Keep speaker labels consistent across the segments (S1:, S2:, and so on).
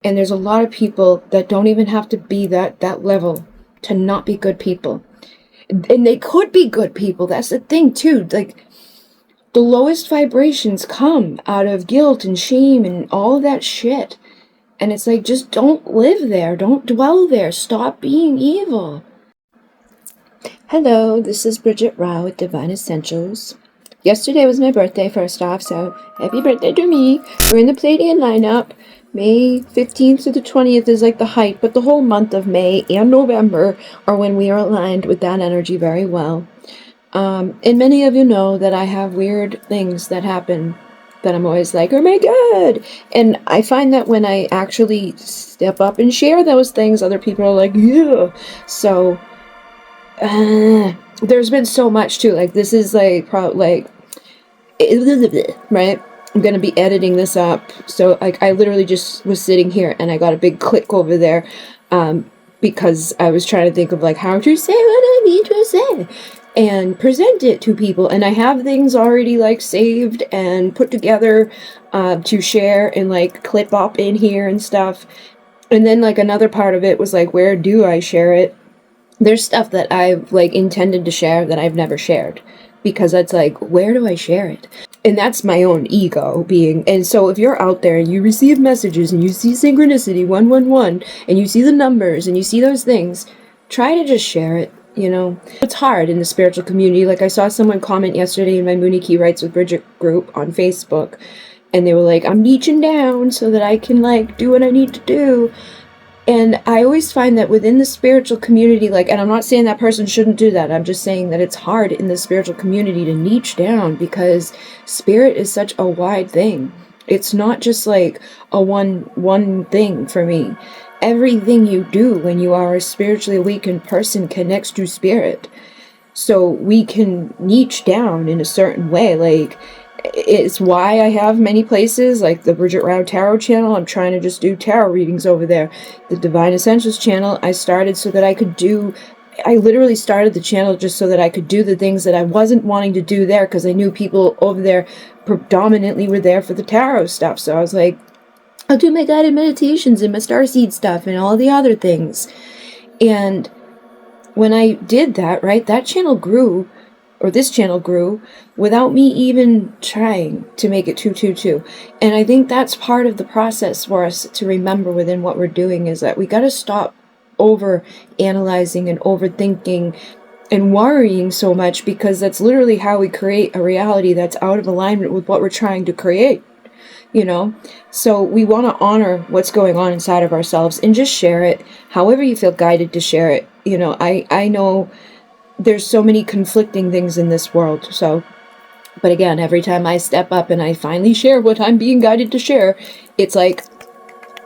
S1: And there's a lot of people that don't even have to be that level to not be good people. And they could be good people. That's the thing too. Like, the lowest vibrations come out of guilt and shame and all of that shit. And it's like, just don't live there. Don't dwell there. Stop being evil. Hello, this is Bridget Rao with Divine Essentials. Yesterday was my birthday, first off, so happy birthday to me. We're in the Pleiadian lineup. May 15th to the 20th is like the height, but the whole month of May and November are when we are aligned with that energy very well. And many of you know that I have weird things that happen that I'm always like, oh my god! And I find that when I actually step up and share those things, other people are like, yeah. So, there's been so much too. Like, this is like, right? I'm going to be editing this up. So, like, I literally just was sitting here and I got a big click over there, because I was trying to think of, like, how to say what I need to say and present it to people. And I have things already, like, saved and put together to share and, like, clip up in here and stuff. And then, like, another part of it was, like, where do I share it? There's stuff that I've, like, intended to share that I've never shared. Because that's like, where do I share it? And that's my own ego being. And so if you're out there and you receive messages and you see synchronicity 111 and you see the numbers and you see those things, try to just share it. You know, it's hard in the spiritual community. Like, I saw someone comment yesterday in my Mooney Writes with Bridget group on Facebook, and they were like, I'm niching down so that I can, like, do what I need to do. And I always find that within the spiritual community, like, and I'm not saying that person shouldn't do that. I'm just saying that it's hard in the spiritual community to niche down, because spirit is such a wide thing. It's not just like a one thing for me. Everything you do when you are a spiritually awakened person connects to spirit. So we can niche down in a certain way. Like, it's why I have many places, like the Bridget Rao Tarot channel. I'm trying to just do tarot readings over there. The Divine Essentials channel, I started so that I literally started the channel just so that I could do the things that I wasn't wanting to do there, because I knew people over there predominantly were there for the tarot stuff. So I was like, I'll do my guided meditations and my starseed stuff and all the other things. And when I did that, right, that channel grew, or this channel grew, without me even trying to make it 222. And I think that's part of the process for us to remember within what we're doing, is that we got to stop over analyzing and overthinking and worrying so much, because that's literally how we create a reality that's out of alignment with what we're trying to create. You know, so we want to honor what's going on inside of ourselves and just share it however you feel guided to share it. You know, I know there's so many conflicting things in this world. So, but again, every time I step up and I finally share what I'm being guided to share, it's like,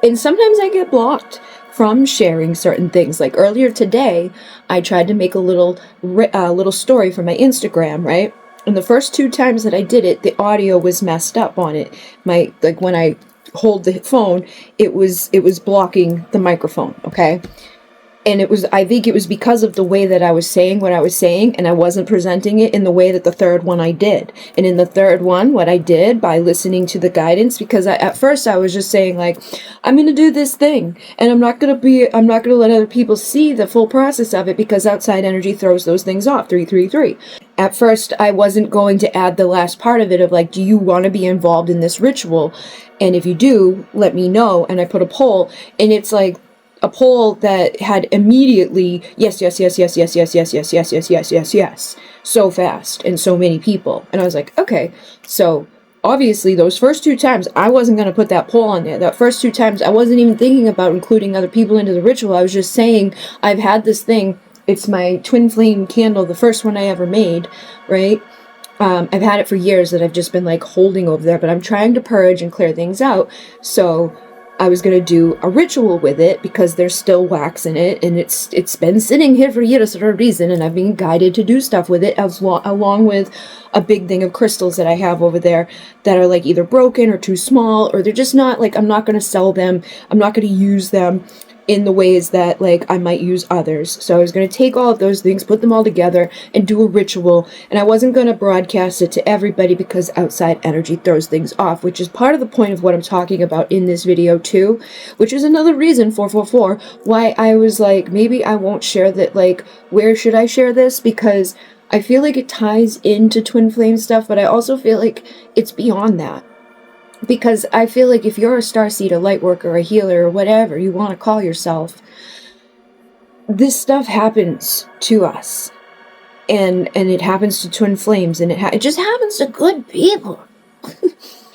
S1: and sometimes I get blocked from sharing certain things. Like earlier today, I tried to make a little story for my Instagram, right? And the first 2 times that I did it, the audio was messed up on it. Like when I hold the phone, it was blocking the microphone, okay? And I think it was because of the way that I was saying what I was saying, and I wasn't presenting it in the way that the third one I did. And in the third one, what I did by listening to the guidance, because at first I was just saying, like, I'm going to do this thing, and I'm not going to let other people see the full process of it, because outside energy throws those things off, 333. At first, I wasn't going to add the last part of it of, like, do you want to be involved in this ritual? And if you do, let me know. And I put a poll, and it's like, a poll that had immediately yes, so fast, and so many people. And I was like, okay, so obviously those first 2 times I wasn't going to put that poll on there. That first 2 times I wasn't even thinking about including other people into the ritual. I was just saying, I've had this thing, it's my twin flame candle, the first one I ever made, right? I've had it for years that I've just been like holding over there, but I'm trying to purge and clear things out. So I was going to do a ritual with it, because there's still wax in it, and it's been sitting here for years for a reason, and I've been guided to do stuff with it, along with a big thing of crystals that I have over there that are like either broken or too small, or they're just not, like, I'm not going to sell them, I'm not going to use them, in the ways that, like, I might use others. So I was going to take all of those things, put them all together, and do a ritual. And I wasn't going to broadcast it to everybody because outside energy throws things off, which is part of the point of what I'm talking about in this video too, which is another reason, 444, why I was like, maybe I won't share that. Like, where should I share this? Because I feel like it ties into twin flame stuff, but I also feel like it's beyond that. Because I feel like if you're a starseed, a lightworker, a healer, or whatever you want to call yourself, this stuff happens to us. And it happens to twin flames, and it just happens to good people.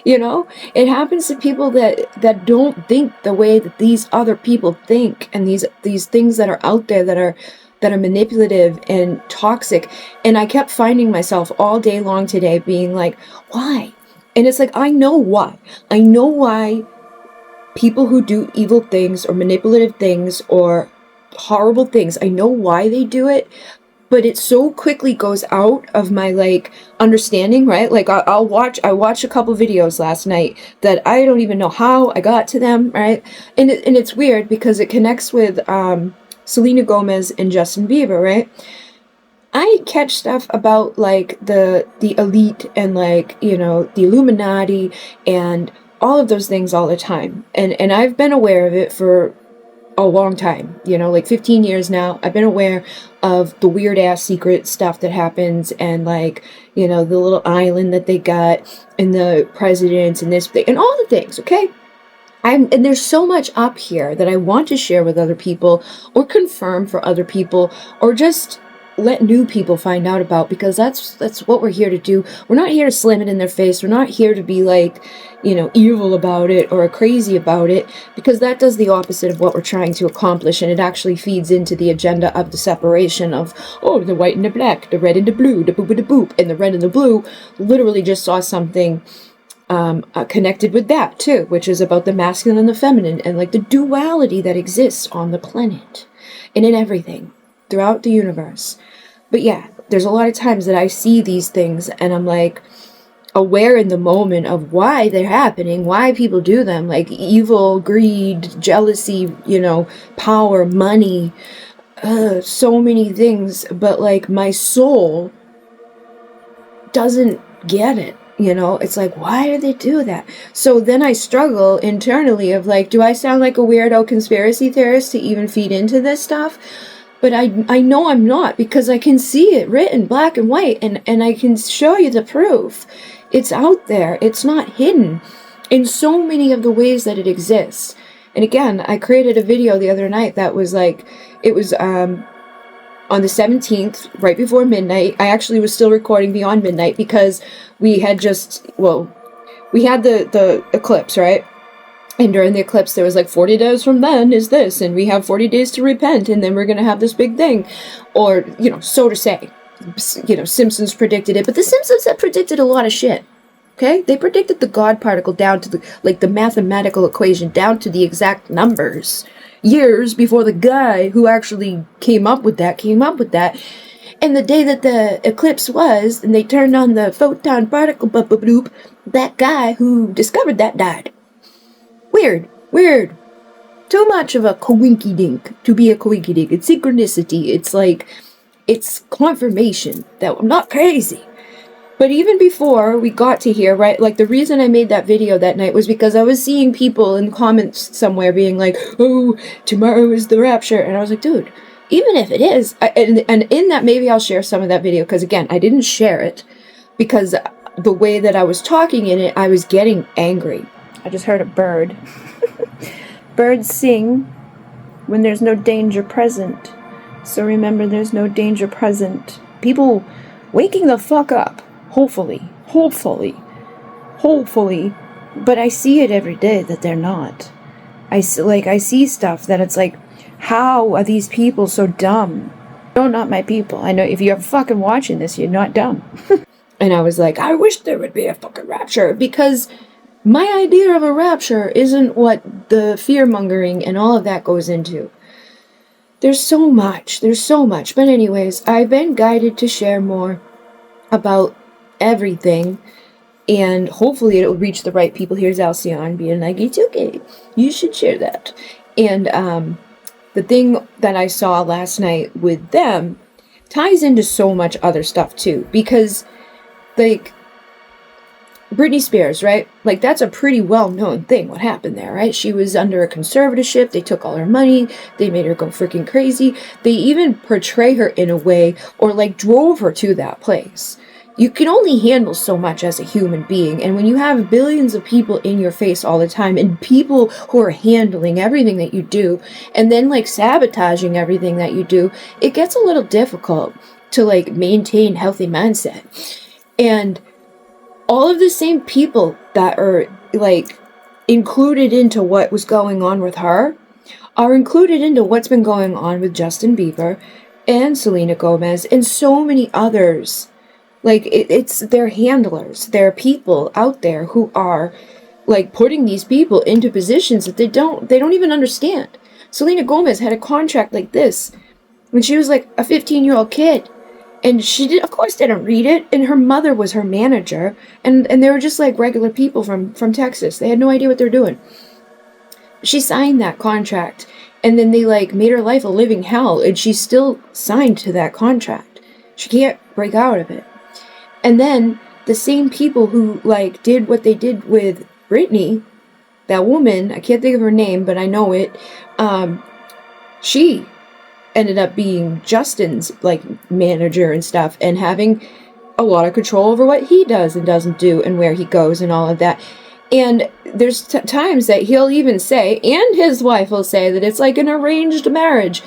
S1: You know? It happens to people that don't think the way that these other people think, and these things that are out there that are manipulative and toxic. And I kept finding myself all day long today being like, why? And it's like, I know why. I know why people who do evil things or manipulative things or horrible things, I know why they do it, but it so quickly goes out of my, like, understanding, right? Like, I watched a couple videos last night that I don't even know how I got to them, right? And it's weird because it connects with Selena Gomez and Justin Bieber, right? I catch stuff about, like, the elite and, like, you know, the Illuminati and all of those things all the time. And I've been aware of it for a long time, you know, like 15 years now. I've been aware of the weird ass secret stuff that happens, and, like, you know, the little island that they got, and the presidents and this thing and all the things, okay? And there's so much up here that I want to share with other people, or confirm for other people, or just let new people find out about, because that's what we're here to do. We're not here to slam it in their face. We're not here to be, like, you know, evil about it or crazy about it, because that does the opposite of what we're trying to accomplish, and it actually feeds into the agenda of the separation of, oh, the white and the black, the red and the blue, the boop and the boop, and the red and the blue. Literally just saw something connected with that too, which is about the masculine and the feminine, and, like, the duality that exists on the planet and in everything throughout the universe. But yeah, there's a lot of times that I see these things and I'm, like, aware in the moment of why they're happening, why people do them, like evil, greed, jealousy, you know, power, money, so many things. But, like, my soul doesn't get it. You know, it's like, why do they do that? So then I struggle internally of, like, do I sound like a weirdo conspiracy theorist to even feed into this stuff? But I know I'm not, because I can see it written black and white, and I can show you the proof. It's out there. It's not hidden in so many of the ways that it exists. And again, I created a video the other night that was, like, it was on the 17th, right before midnight. I actually was still recording beyond midnight because we had just, well, we had the eclipse, right? And during the eclipse, there was, like, 40 days from then is this, and we have 40 days to repent, and then we're going to have this big thing. Or, you know, so to say. You know, Simpsons predicted it, but the Simpsons have predicted a lot of shit. Okay? They predicted the God particle down to the, like, the mathematical equation, down to the exact numbers. Years before the guy who actually came up with that. And the day that the eclipse was, and they turned on the photon particle bloop, that guy who discovered that died. Weird. Too much of a coinky-dink to be a coinky-dink. It's synchronicity. It's, like, it's confirmation that I'm not crazy. But even before we got to here, right, like, the reason I made that video that night was because I was seeing people in comments somewhere being like, oh, tomorrow is the rapture. And I was like, dude, even if it is, and in that, maybe I'll share some of that video, because, again, I didn't share it because the way that I was talking in it, I was getting angry. I just heard a bird. Birds sing when there's no danger present. So remember, there's no danger present. People waking the fuck up. Hopefully. But I see it every day that they're not. I see stuff that it's like, how are these people so dumb? No, not my people. I know if you're fucking watching this, you're not dumb. And I was like, I wish there would be a fucking rapture, because my idea of a rapture isn't what the fear-mongering and all of that goes into. There's so much. But anyways, I've been guided to share more about everything, and hopefully it'll reach the right people. Here's Alcyon being like, it's okay, you should share that. And the thing that I saw last night with them ties into so much other stuff too, because like Britney Spears, right? Like, that's a pretty well-known thing, what happened there, right? She was under a conservatorship, they took all her money, they made her go freaking crazy, they even portray her in a way, or like drove her to that place. You can only handle so much as a human being, and when you have billions of people in your face all the time, and people who are handling everything that you do, and then like sabotaging everything that you do, it gets a little difficult to like maintain healthy mindset. And all of the same people that are like included into what was going on with her are included into what's been going on with Justin Bieber and Selena Gomez and so many others. Like, it's their handlers, their people out there who are like putting these people into positions that they don't even understand. Selena Gomez had a contract like this when she was like a 15-year-old kid. And she of course didn't read it, and her mother was her manager, and they were just like regular people from Texas. They had no idea what they were doing. She signed that contract, and then they like made her life a living hell, and she's still signed to that contract. She can't break out of it. And then the same people who like did what they did with Britney, that woman, I can't think of her name, but I know it, she ended up being Justin's like manager and stuff, and having a lot of control over what he does and doesn't do and where he goes and all of that. And there's times that he'll even say, and his wife will say, that it's like an arranged marriage.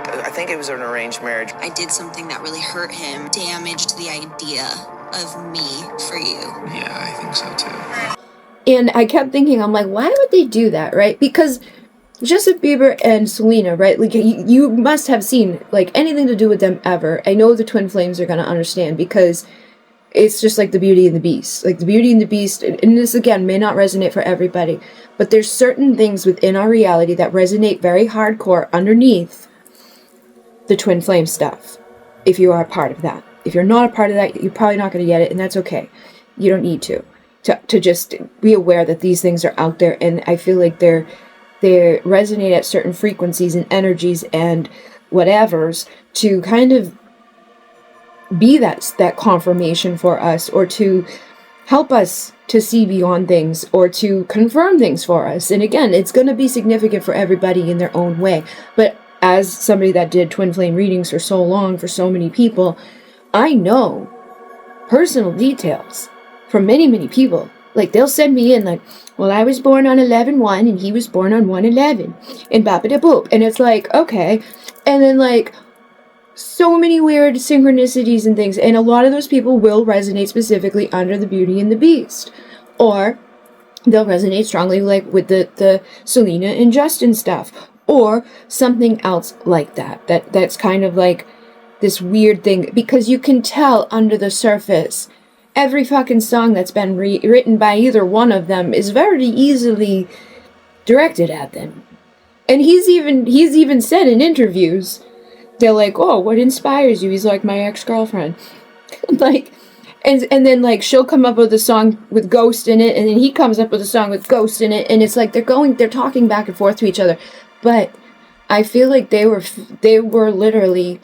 S2: I think it was an arranged marriage.
S3: I did something that really hurt him, damaged the idea of me for you.
S2: Yeah, I think so too.
S1: And I kept thinking, I'm like, why would they do that, right? Because Justin Bieber and Selena, right? Like, you must have seen, like, anything to do with them ever. I know the Twin Flames are going to understand, because it's just like the Beauty and the Beast. Like, the Beauty and the Beast, and this, again, may not resonate for everybody, but there's certain things within our reality that resonate very hardcore underneath the Twin Flame stuff, if you are a part of that. If you're not a part of that, you're probably not going to get it, and that's okay. You don't need to just be aware that these things are out there, and I feel like they resonate at certain frequencies and energies and whatevers to kind of be that confirmation for us, or to help us to see beyond things, or to confirm things for us. And again, it's going to be significant for everybody in their own way. But as somebody that did twin flame readings for so long for so many people, I know personal details from many, many people. Like, they'll send me in like, well, I was born on 11/1 and he was born on 1/11 and bop-a-da-boop. And it's like, okay. And then like so many weird synchronicities and things. And a lot of those people will resonate specifically under the Beauty and the Beast. Or they'll resonate strongly like with the Selena and Justin stuff. Or something else like that. That's kind of like this weird thing. Because you can tell under the surface, every fucking song that's been written by either one of them is very easily directed at them. And he's even said in interviews, they're like, oh, what inspires you? He's like, my ex-girlfriend. Like, and then like she'll come up with a song with Ghost in it, and then he comes up with a song with Ghost in it, and it's like they're talking back and forth to each other. But I feel like they were literally,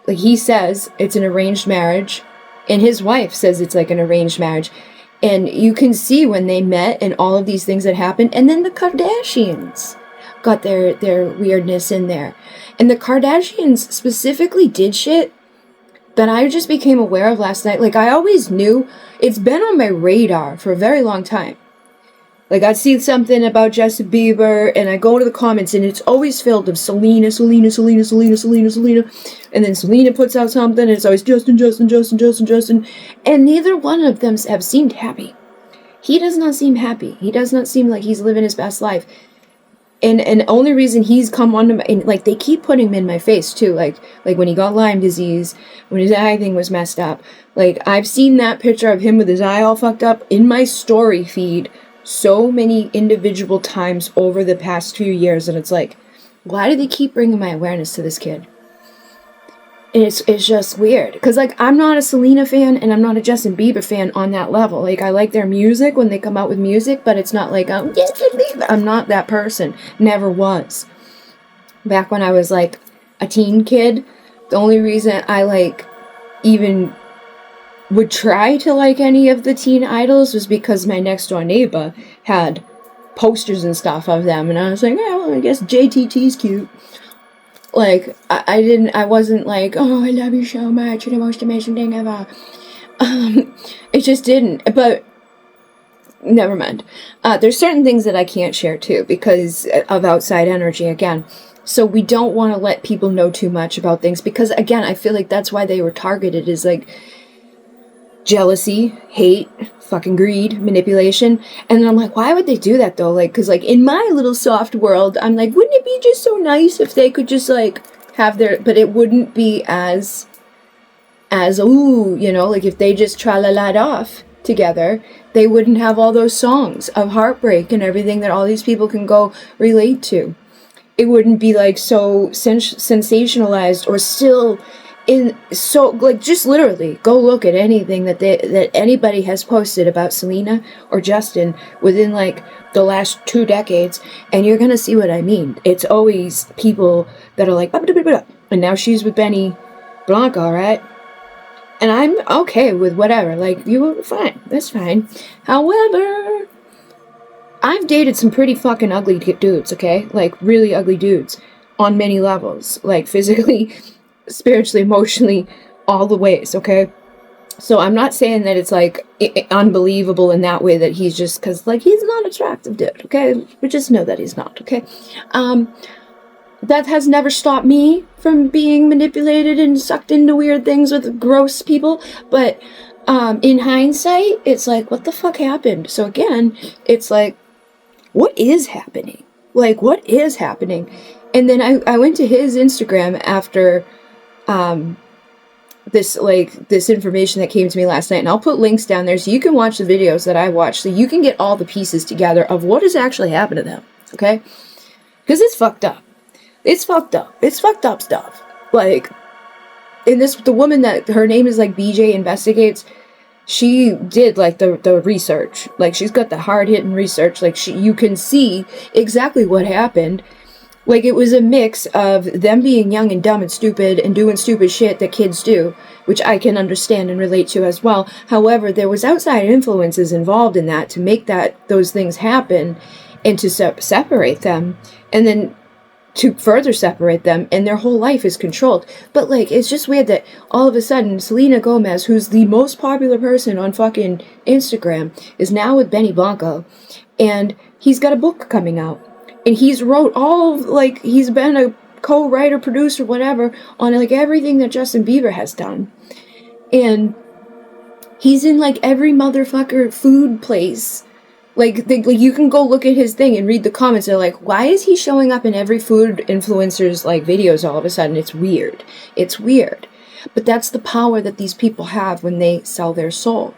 S1: like, he says it's an arranged marriage, and his wife says it's like an arranged marriage. And you can see when they met and all of these things that happened. And then the Kardashians got their weirdness in there. And the Kardashians specifically did shit that I just became aware of last night. Like, I always knew. It's been on my radar for a very long time. Like, I'd see something about Justin Bieber, and I go to the comments, and it's always filled of Selena. And then Selena puts out something, and it's always Justin. And neither one of them have seemed happy. He does not seem happy. He does not seem like he's living his best life. And the only reason he's come on to my, and like, they keep putting him in my face, too. Like when he got Lyme disease, when his eye thing was messed up. Like, I've seen that picture of him with his eye all fucked up in my story feed so many individual times over the past few years, and it's like, why do they keep bringing my awareness to this kid? And it's just weird, because like, I'm not a Selena fan and I'm not a Justin Bieber fan on that level. Like, I like their music when they come out with music, but it's not like, Justin Bieber. I'm not that person, never was. back when I was like a teen kid, the only reason I like even would try to like any of the teen idols was because my next door neighbor had posters and stuff of them, and I was like, yeah, well, I guess JTT's cute. Like, I wasn't like, oh, I love you so much, you're the most amazing thing ever. It just didn't, but never mind. There's certain things that I can't share too because of outside energy again. So we don't want to let people know too much about things because, again, I feel like that's why they were targeted, is like jealousy, hate, fucking greed, manipulation. And then I'm like, why would they do that though? Like, because like in my little soft world, I'm like, wouldn't it be just so nice if they could just like have their, but it wouldn't be as ooh, you know, like if they just tra-la-la'd off together, they wouldn't have all those songs of heartbreak and everything that all these people can go relate to. It wouldn't be like so sensationalized or still in, so like just literally go look at anything that anybody has posted about Selena or Justin within like the last 2 decades, and you're gonna see what I mean. It's always people that are like, and now she's with Benny Blanco, right? And I'm okay with whatever. Like, you were fine. That's fine. However, I've dated some pretty fucking ugly dudes, okay? Like, really ugly dudes on many levels. Like, physically, spiritually, emotionally, all the ways, okay? So I'm not saying that it's, like, unbelievable in that way that he's just, because, like, he's not attractive dude, okay? We just know that he's not, okay? That has never stopped me from being manipulated and sucked into weird things with gross people, but in hindsight, it's like, what the fuck happened? So again, it's like, what is happening? Like, what is happening? And then I went to his Instagram after this information that came to me last night, and I'll put links down there so you can watch the videos that I watched, so you can get all the pieces together of what has actually happened to them, okay? Because it's fucked up. It's fucked up. It's fucked up stuff. Like, in this, the woman that, her name is like BJ Investigates, she did like the research. Like, she's got the hard-hitting research. Like, you can see exactly what happened. Like, it was a mix of them being young and dumb and stupid and doing stupid shit that kids do, which I can understand and relate to as well. However, there was outside influences involved in that to make those things happen and to separate them. And then to further separate them, and their whole life is controlled. But like, it's just weird that all of a sudden Selena Gomez, who's the most popular person on fucking Instagram, is now with Benny Blanco, and he's got a book coming out, and he's wrote all, like, he's been a co-writer, producer, whatever, on like everything that Justin Bieber has done, and he's in like every motherfucker food place. Like, you can go look at his thing and read the comments. They're like, why is he showing up in every food influencer's, like, videos all of a sudden? It's weird. It's weird. But that's the power that these people have when they sell their soul.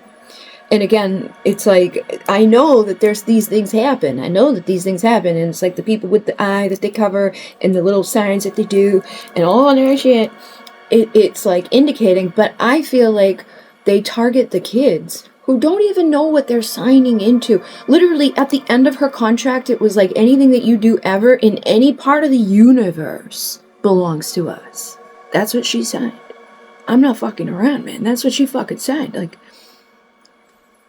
S1: And again, it's like, I know that these things happen. I know that these things happen. And it's like the people with the eye that they cover and the little signs that they do and all their shit. It's like indicating. But I feel like they target the kids who don't even know what they're signing into. Literally, at the end of her contract, it was like, anything that you do ever in any part of the universe belongs to us. That's what she signed. I'm not fucking around, man. That's what she fucking signed. Like,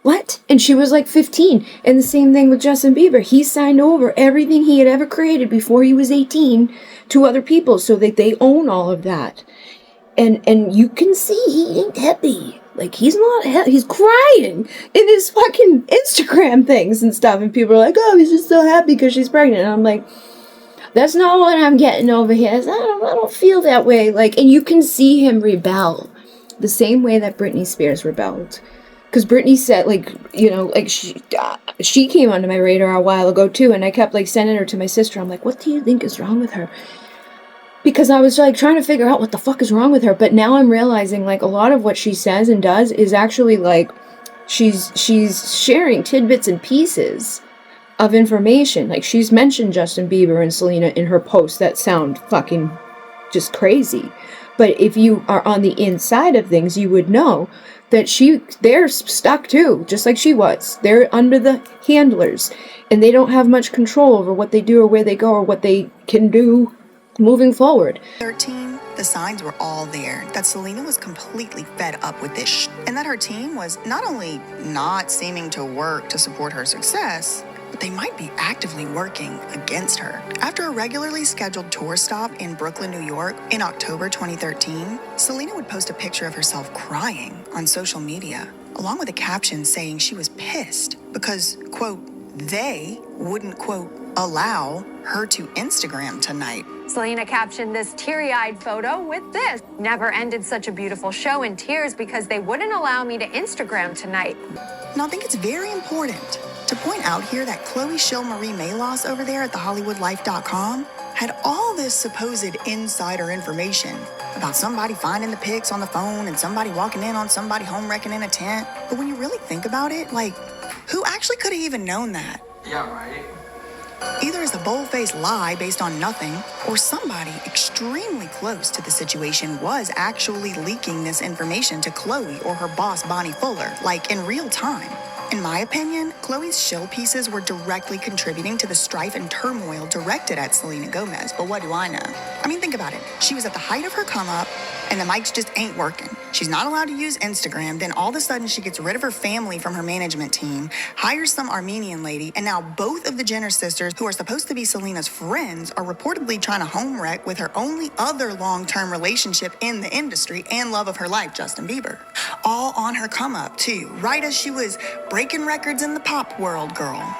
S1: what? And she was like 15. And the same thing with Justin Bieber. He signed over everything he had ever created before he was 18 to other people so that they own all of that. And you can see he ain't happy. Like, he's not happy. He's crying in his fucking Instagram things and stuff. And people are like, oh, he's just so happy because she's pregnant. And I'm like, that's not what I'm getting over here. I don't feel that way. Like, and you can see him rebel the same way that Britney Spears rebelled. Because Britney said, like, you know, like, she came onto my radar a while ago, too. And I kept, like, sending her to my sister. I'm like, what do you think is wrong with her? Because I was, like, trying to figure out what the fuck is wrong with her. But now I'm realizing, like, a lot of what she says and does is actually, like, she's sharing tidbits and pieces of information. Like, she's mentioned Justin Bieber and Selena in her posts that sound fucking just crazy. But if you are on the inside of things, you would know that they're stuck too, just like she was. They're under the handlers, and they don't have much control over what they do or where they go or what they can do moving forward.
S4: 13, the signs were all there that Selena was completely fed up with this and that her team was not only not seeming to work to support her success, but they might be actively working against her. After a regularly scheduled tour stop in Brooklyn, New York in October 2013, Selena would post a picture of herself crying on social media, along with a caption saying she was pissed because, quote, they wouldn't, quote, allow her to Instagram tonight.
S5: Selena captioned this teary-eyed photo with this: "Never ended such a beautiful show in tears because they wouldn't allow me to Instagram tonight."
S4: Now, I think it's very important to point out here that Chloe Shill Marie Malos over there at thehollywoodlife.com had all this supposed insider information about somebody finding the pics on the phone and somebody walking in on somebody home wrecking in a tent. But when you really think about it, like, who actually could have even known that?
S2: Yeah, right.
S4: Either it's a bold-faced lie based on nothing, or somebody extremely close to the situation was actually leaking this information to Chloe or her boss, Bonnie Fuller, like in real time. In my opinion, Chloe's shill pieces were directly contributing to the strife and turmoil directed at Selena Gomez, but what do I know? I mean, think about it. She was at the height of her come-up, and the mics just ain't working. She's not allowed to use Instagram, then all of a sudden she gets rid of her family from her management team, hires some Armenian lady, and now both of the Jenner sisters, who are supposed to be Selena's friends, are reportedly trying to home wreck with her only other long-term relationship in the industry and love of her life, Justin Bieber. All on her come-up, too, right as she was breaking records in the pop world, girl.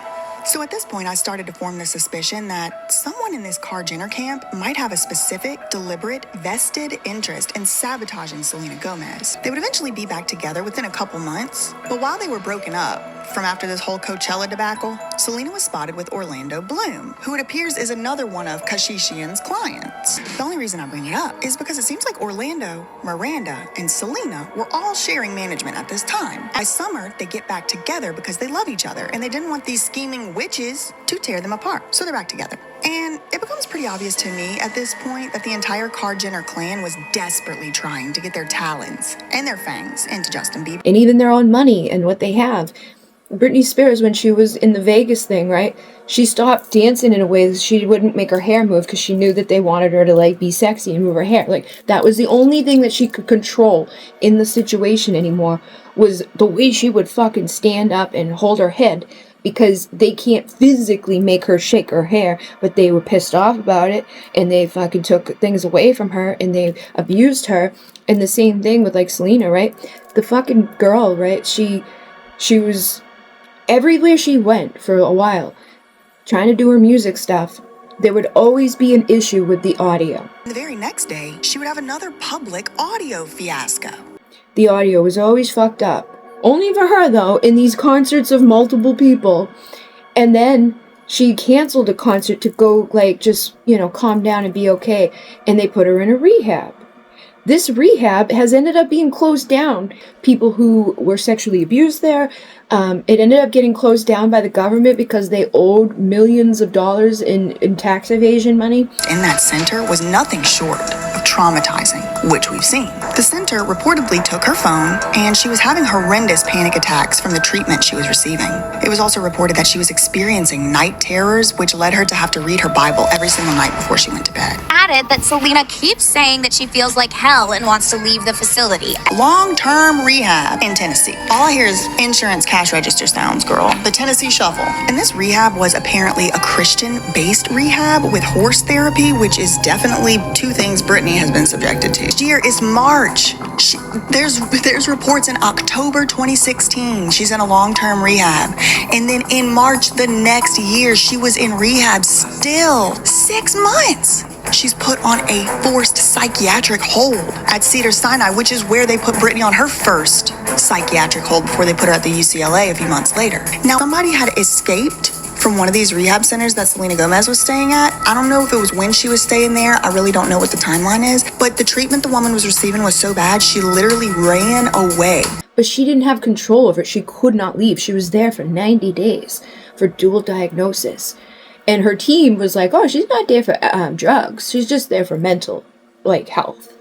S4: So at this point, I started to form the suspicion that someone in this Kar Jenner camp might have a specific, deliberate, vested interest in sabotaging Selena Gomez. They would eventually be back together within a couple months, but while they were broken up, from after this whole Coachella debacle, Selena was spotted with Orlando Bloom, who it appears is another one of Kashishian's clients. The only reason I bring it up is because it seems like Orlando, Miranda, and Selena were all sharing management at this time. By summer, they get back together because they love each other, and they didn't want these scheming witches to tear them apart, so they're back together. And it becomes pretty obvious to me at this point that the entire Kar Jenner clan was desperately trying to get their talons and their fangs into Justin Bieber.
S1: And even their own money and what they have. Britney Spears, when she was in the Vegas thing, right? She stopped dancing in a way that she wouldn't make her hair move because she knew that they wanted her to, like, be sexy and move her hair. Like, that was the only thing that she could control in the situation anymore, was the way she would fucking stand up and hold her head, because they can't physically make her shake her hair, but they were pissed off about it, and they fucking took things away from her, and they abused her. And the same thing with, like, Selena, right? The fucking girl, right? She was everywhere she went for a while, trying to do her music stuff. There would always be an issue with the audio.
S4: The very next day, she would have another public audio fiasco.
S1: The audio was always fucked up. Only for her, though, in these concerts of multiple people. And then she canceled a concert to go, like, just, calm down and be okay. And they put her in a rehab. This rehab has ended up being closed down. People who were sexually abused there, it ended up getting closed down by the government because they owed millions of dollars in tax evasion money.
S4: In that center was nothing short of traumatizing, which we've seen. The center reportedly took her phone, and she was having horrendous panic attacks from the treatment she was receiving. It was also reported that she was experiencing night terrors, which led her to have to read her Bible every single night before she went to bed.
S3: Added that Selena keeps saying that she feels like hell and wants to leave the facility.
S4: Long-term rehab in Tennessee. All I hear is insurance cash register sounds, girl. The Tennessee Shuffle. And this rehab was apparently a Christian-based rehab with horse therapy, which is definitely two things Britney has been subjected to. This year is March. There's reports in October 2016 she's in a long-term rehab. And then in March the next year, she was in rehab still. 6 months. She's put on a forced psychiatric hold at Cedars-Sinai, which is where they put Britney on her first psychiatric hold before they put her at the UCLA a few months later. Now, somebody had escaped from one of these rehab centers that Selena Gomez was staying at. I don't know if it was when she was staying there. I really don't know what the timeline is. But the treatment the woman was receiving was so bad, she literally ran away.
S1: But she didn't have control over it. She could not leave. She was there for 90 days for dual diagnosis. And her team was like, oh, she's not there for drugs. She's just there for mental, health.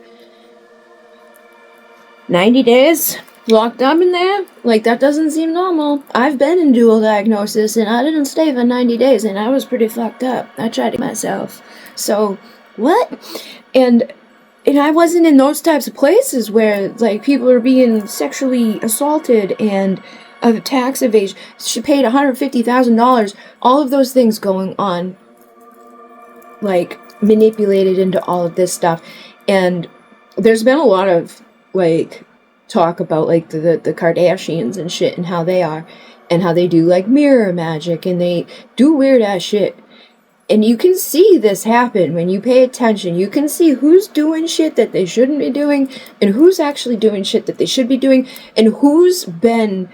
S1: 90 days locked up in there? That doesn't seem normal. I've been in dual diagnosis, and I didn't stay for 90 days, and I was pretty fucked up. I tried it myself. So, what? And I wasn't in those types of places where, like, people are being sexually assaulted and tax evasion. She paid $150,000. All of those things going on, like, manipulated into all of this stuff. And there's been a lot of, like, talk about, like, the Kardashians and shit and how they are. And how they do, like, mirror magic. And they do weird-ass shit. And you can see this happen when you pay attention. You can see who's doing shit that they shouldn't be doing, and who's actually doing shit that they should be doing, and who's been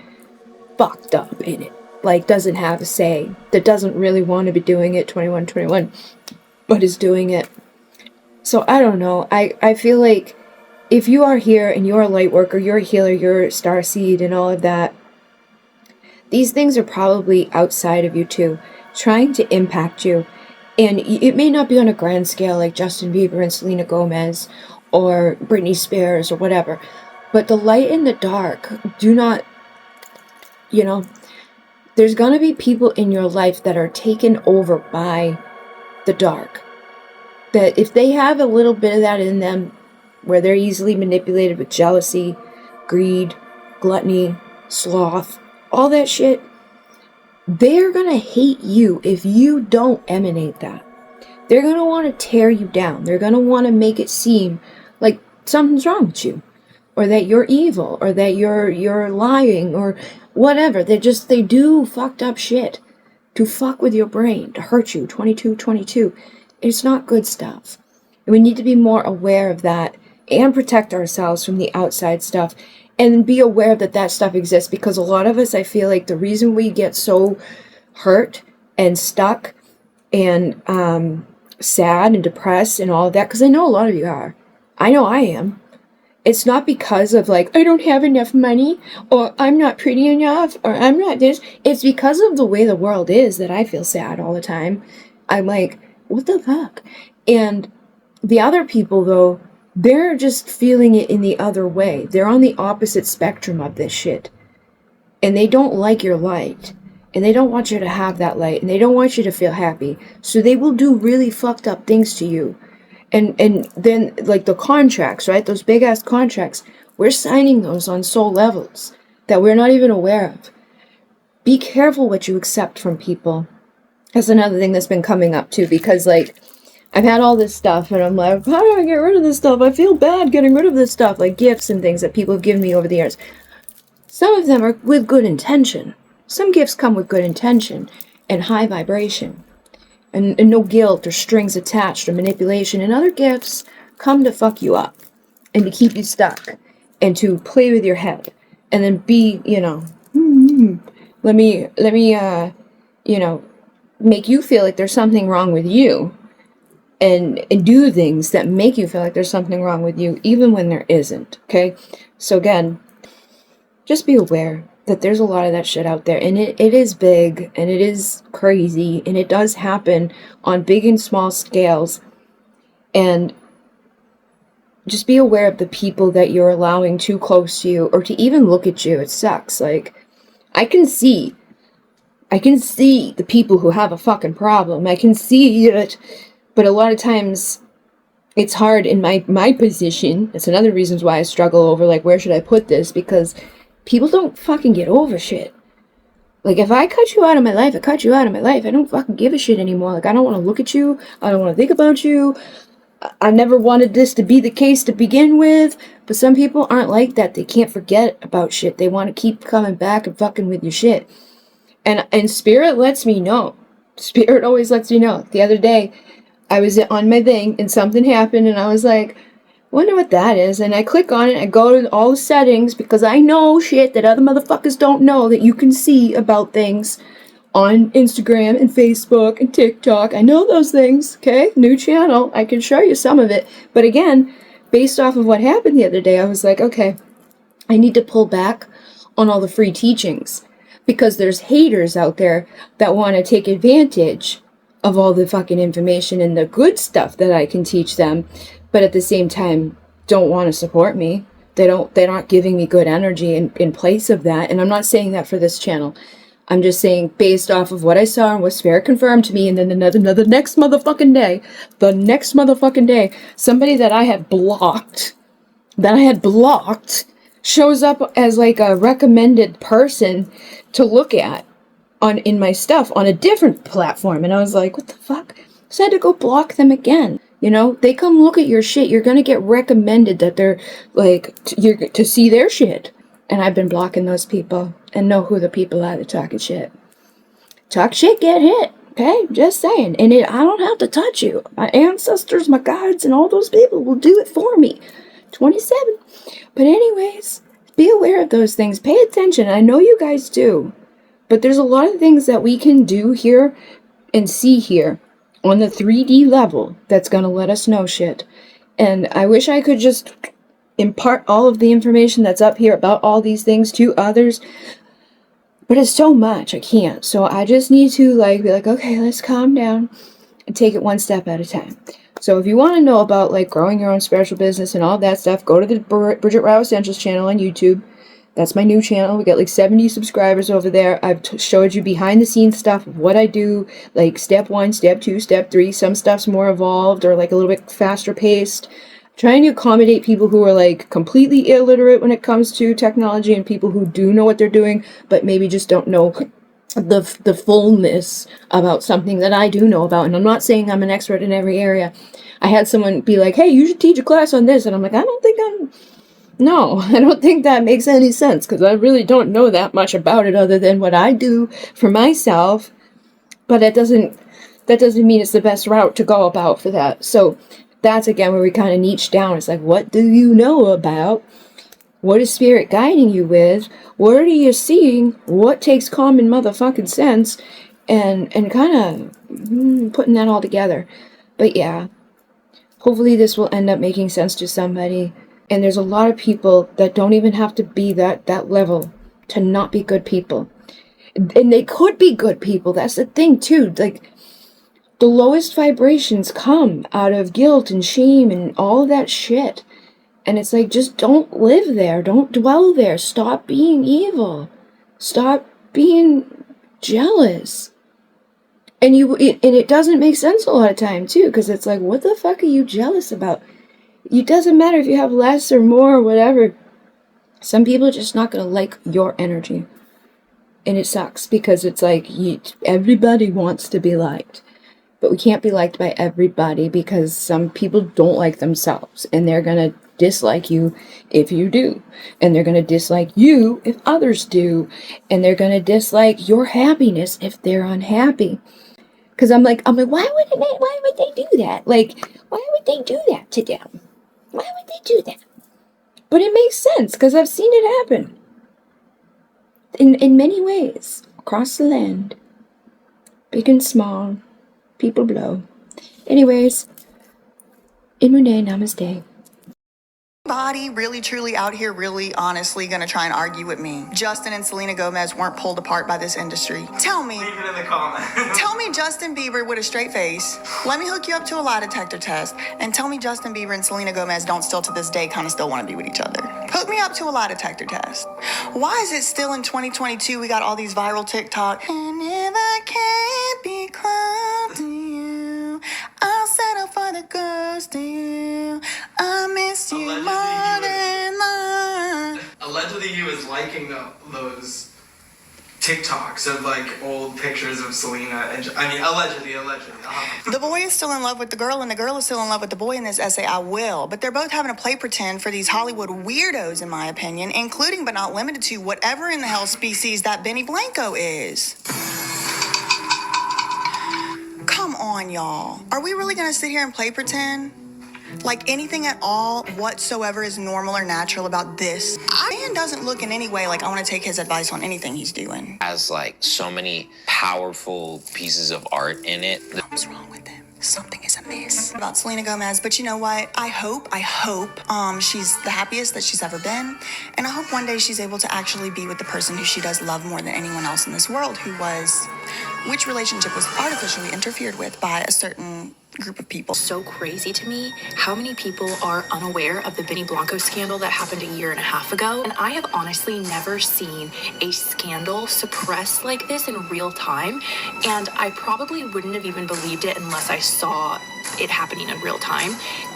S1: fucked up in it. Like, doesn't have a say, that doesn't really want to be doing it 21, but is doing it. So, I don't know. I feel like if you are here and you're a light worker, you're a healer, you're a starseed and all of that, these things are probably outside of you too, trying to impact you. And it may not be on a grand scale like Justin Bieber and Selena Gomez or Britney Spears or whatever. But the light and the dark do not, you know, there's going to be people in your life that are taken over by the dark. That if they have a little bit of that in them, where they're easily manipulated with jealousy, greed, gluttony, sloth, all that shit, they're going to hate you if you don't emanate that. They're going to want to tear you down. They're going to want to make it seem like something's wrong with you. Or that you're evil. Or that you're lying. Or whatever. They do fucked up shit. To fuck with your brain. To hurt you. 22. It's not good stuff. And we need to be more aware of that. And protect ourselves from the outside stuff. And be aware that that stuff exists, because a lot of us, I feel like the reason we get so hurt and stuck and sad and depressed and all of that, because I know a lot of you are. I know I am. It's not because of, like, I don't have enough money, or I'm not pretty enough, or I'm not this. It's because of the way the world is that I feel sad all the time. I'm like, what the fuck? And the other people, though, they're just feeling it in the other way. They're on the opposite spectrum of this shit. And they don't like your light. And they don't want you to have that light. And they don't want you to feel happy. So they will do really fucked up things to you. And then, like, the contracts, right? Those big-ass contracts. We're signing those on soul levels that we're not even aware of. Be careful what you accept from people. That's another thing that's been coming up, too. Because, like, I've had all this stuff, and I'm like, how do I get rid of this stuff? I feel bad getting rid of this stuff, like gifts and things that people have given me over the years. Some of them are with good intention. Some gifts come with good intention and high vibration. And no guilt or strings attached or manipulation. And other gifts come to fuck you up and to keep you stuck and to play with your head. And then be, you know, let me, you know, make you feel like there's something wrong with you. And do things that make you feel like there's something wrong with you, even when there isn't, okay? So again, just be aware that there's a lot of that shit out there, and it is big, and it is crazy, and it does happen on big and small scales, and just be aware of the people that you're allowing too close to you, or to even look at you. It sucks. Like, I can see the people who have a fucking problem. I can see it. But a lot of times, it's hard in my position. It's another reason why I struggle over, like, where should I put this? Because people don't fucking get over shit. Like, if I cut you out of my life, I cut you out of my life. I don't fucking give a shit anymore. Like, I don't want to look at you. I don't want to think about you. I never wanted this to be the case to begin with. But some people aren't like that. They can't forget about shit. They want to keep coming back and fucking with your shit. And Spirit lets me know. Spirit always lets me know. The other day, I was on my thing, and something happened, and I was like, wonder what that is. And I click on it, I go to all the settings, because I know shit that other motherfuckers don't know that you can see about things on Instagram and Facebook and TikTok. I know those things, okay? New channel, I can show you some of it. But again, based off of what happened the other day, I was like, okay, I need to pull back on all the free teachings, because there's haters out there that want to take advantage of all the fucking information and the good stuff that I can teach them, but at the same time don't want to support me. They're not giving me good energy in place of that. And I'm not saying that for this channel. I'm just saying, based off of what I saw and what Spirit confirmed to me, and then another next motherfucking day, somebody that I had blocked, shows up as like a recommended person to look at in my stuff on a different platform. And I was like, what the fuck? So I had to go block them again. You know, they come look at your shit. You're gonna get recommended that they're like, you're to see their shit. And I've been blocking those people and know who the people are that talking shit. Talk shit, get hit. Okay? Just saying. And I don't have to touch you. My ancestors, my guides, and all those people will do it for me. 27. But anyways, be aware of those things. Pay attention. I know you guys do. But there's a lot of things that we can do here and see here on the 3D level that's going to let us know shit. And I wish I could just impart all of the information that's up here about all these things to others. But it's so much, I can't. So I just need to like be like, okay, let's calm down and take it one step at a time. So if you want to know about like growing your own spiritual business and all that stuff, go to the Bridget Rao Essentials channel on YouTube. That's my new channel. We got like 70 subscribers over there. I've showed you behind the scenes stuff of what I do, like step 1, step 2, step 3. Some stuff's more evolved or like a little bit faster paced. Trying to accommodate people who are like completely illiterate when it comes to technology and people who do know what they're doing, but maybe just don't know the fullness about something that I do know about. And I'm not saying I'm an expert in every area. I had someone be like, hey, you should teach a class on this. And I'm like, I don't think that makes any sense because I really don't know that much about it other than what I do for myself. But that doesn't mean it's the best route to go about for that. So that's again where we kind of niche down. It's like, what do you know about? What is Spirit guiding you with? What are you seeing? What takes common motherfucking sense? And kind of putting that all together. But yeah, hopefully this will end up making sense to somebody. And there's a lot of people that don't even have to be that level to not be good people. And they could be good people. That's the thing too. Like, the lowest vibrations come out of guilt and shame and all of that shit. And it's like, just don't live there. Don't dwell there. Stop being evil. Stop being jealous. And it doesn't make sense a lot of time too, because it's like, what the fuck are you jealous about? It doesn't matter if you have less or more or whatever. Some people are just not going to like your energy. And it sucks because it's like, everybody wants to be liked. But we can't be liked by everybody because some people don't like themselves. And they're going to dislike you if you do. And they're going to dislike you if others do. And they're going to dislike your happiness if they're unhappy. Because I'm like, why would they do that? Like, why would they do that to them? Why would they do that? But it makes sense because I've seen it happen. In many ways. Across the land. Big and small. People blow. Anyways. Inmune, namaste.
S4: Body really truly out here really honestly gonna try and argue with me. Justin and Selena Gomez weren't pulled apart by this industry. Tell me.
S2: Leave it in the comments.
S4: Tell me Justin Bieber with a straight face. Let me hook you up to a lie detector test. And tell me Justin Bieber and Selena Gomez don't still to this day kind of still want to be with each other. Hook me up to a lie detector test. Why is it still in 2022 we got all these viral TikTok? And if I can't be close to you, I'll settle for the ghost of you. I miss you more than life.
S2: Allegedly, he was liking those TikToks of like old pictures of Selena and allegedly.
S4: The boy is still in love with the girl and the girl is still in love with the boy in this essay, I will. But they're both having to play pretend for these Hollywood weirdos, in my opinion, including but not limited to whatever in the hell species that Benny Blanco is. Come on, y'all. Are we really gonna sit here and play pretend? Like anything at all whatsoever is normal or natural about this? Man doesn't look in any way like I want to take his advice on anything he's doing.
S6: Has like so many powerful pieces of art in it.
S4: What's wrong with him? Something is amiss about Selena Gomez, but you know what? I hope she's the happiest that she's ever been, and I hope one day she's able to actually be with the person who she does love more than anyone else in this world, who was which relationship was artificially interfered with by a certain group of people.
S7: So crazy to me how many people are unaware of the Benny Blanco scandal that happened a year and a half ago. And I have honestly never seen a scandal suppressed like this in real time. And I probably wouldn't have even believed it unless I saw it happening in real time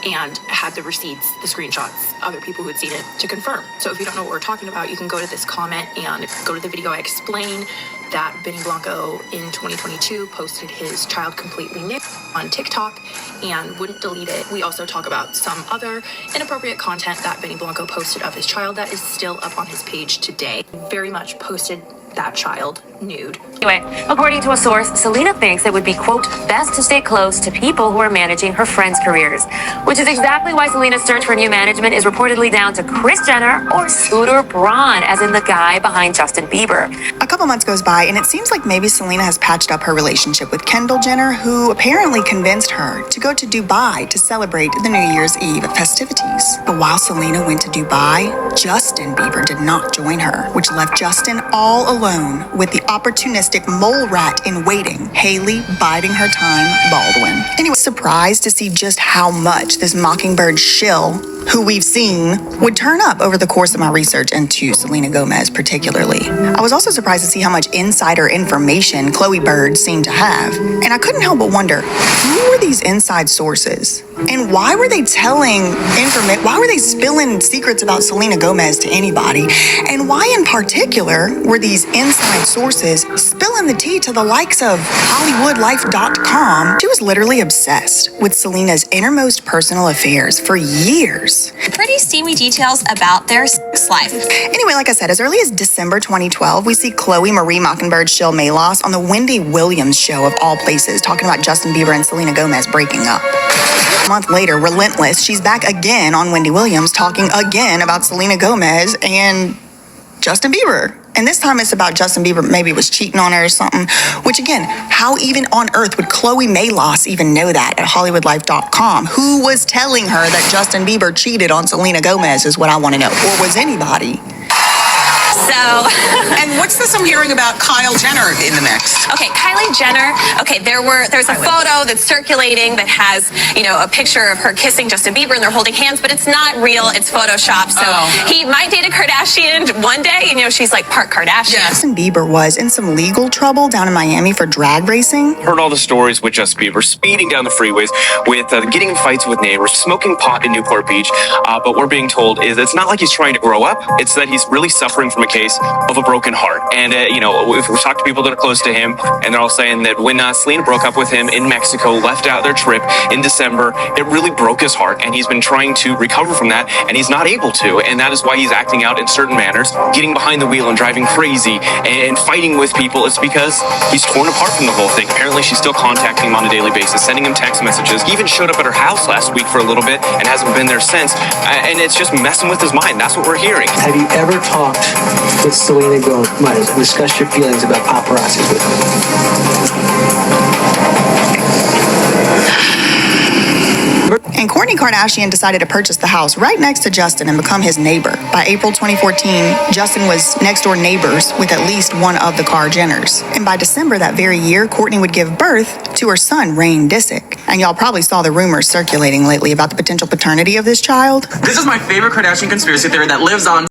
S7: and had the receipts, the screenshots, other people who had seen it to confirm. So if you don't know what we're talking about, you can go to this comment and go to the video I explain that Benny Blanco in 2022 posted his child completely naked on TikTok and wouldn't delete it. We also talk about some other inappropriate content that Benny Blanco posted of his child that is still up on his page today. Very much posted that child nude.
S8: Anyway, according to a source, Selena thinks it would be, quote, best to stay close to people who are managing her friends' careers, which is exactly why Selena's search for new management is reportedly down to Kris Jenner or Scooter Braun, as in the guy behind Justin Bieber.
S4: A couple months goes by, and it seems like maybe Selena has patched up her relationship with Kendall Jenner, who apparently convinced her to go to Dubai to celebrate the New Year's Eve festivities. But while Selena went to Dubai, Justin Bieber did not join her, which left Justin all alone with the opportunistic mole rat in waiting, Haley biding her time, Baldwin. Anyway, surprised to see just how much this Mockingbird shill, who we've seen, would turn up over the course of my research into Selena Gomez particularly. I was also surprised to see how much insider information Chloe Bird seemed to have. And I couldn't help but wonder, who were these inside sources? And why were they why were they spilling secrets about Selena Gomez to anybody? And why in particular were these inside sources spilling the tea to the likes of HollywoodLife.com? She was literally obsessed with Selena's innermost personal affairs for years.
S3: Pretty steamy details about their sex life.
S4: Anyway, like I said, as early as December 2012, we see Chloe Marie Mockingbird Shill Malos on the Wendy Williams show of all places, talking about Justin Bieber and Selena Gomez breaking up. A month later, relentless, she's back again on Wendy Williams, talking again about Selena Gomez and Justin Bieber. And this time it's about Justin Bieber maybe was cheating on her or something. Which again, how even on earth would Chloe Malos even know that at HollywoodLife.com? Who was telling her that Justin Bieber cheated on Selena Gomez is what I want to know. Or was anybody?
S3: So,
S9: and what's this I'm hearing about Kyle Jenner in the mix?
S3: okay, Kylie Jenner. Okay, there's a photo that's circulating that has, a picture of her kissing Justin Bieber and they're holding hands, but it's not real. It's Photoshop. So he might date a Kardashian one day. She's like part Kardashian.
S4: Yeah. Justin Bieber was in some legal trouble down in Miami for drag racing.
S10: Heard all the stories with Justin Bieber speeding down the freeways, with getting in fights with neighbors, smoking pot in Newport Beach. But what we're being told is it's not like he's trying to grow up. It's that he's really suffering from a case of a broken heart. And, if we talk to people that are close to him, and they're all saying that when Selena broke up with him in Mexico, left out their trip in December, it really broke his heart. And he's been trying to recover from that, and he's not able to. And that is why he's acting out in certain manners, getting behind the wheel and driving crazy and fighting with people. It's because he's torn apart from the whole thing. Apparently, she's still contacting him on a daily basis, sending him text messages. He even showed up at her house last week for a little bit and hasn't been there since. And it's just messing with his mind. That's what we're hearing.
S11: Have you ever talked with Selena Gomez, discussed your feelings about paparazzi with
S4: And Kourtney Kardashian decided to purchase the house right next to Justin and become his neighbor. By April 2014, Justin was next door neighbors with at least one of the Kar Jenners. And by December that very year, Kourtney would give birth to her son, Rain Disick. And y'all probably saw the rumors circulating lately about the potential paternity of this child.
S9: This is my favorite Kardashian conspiracy theory that lives on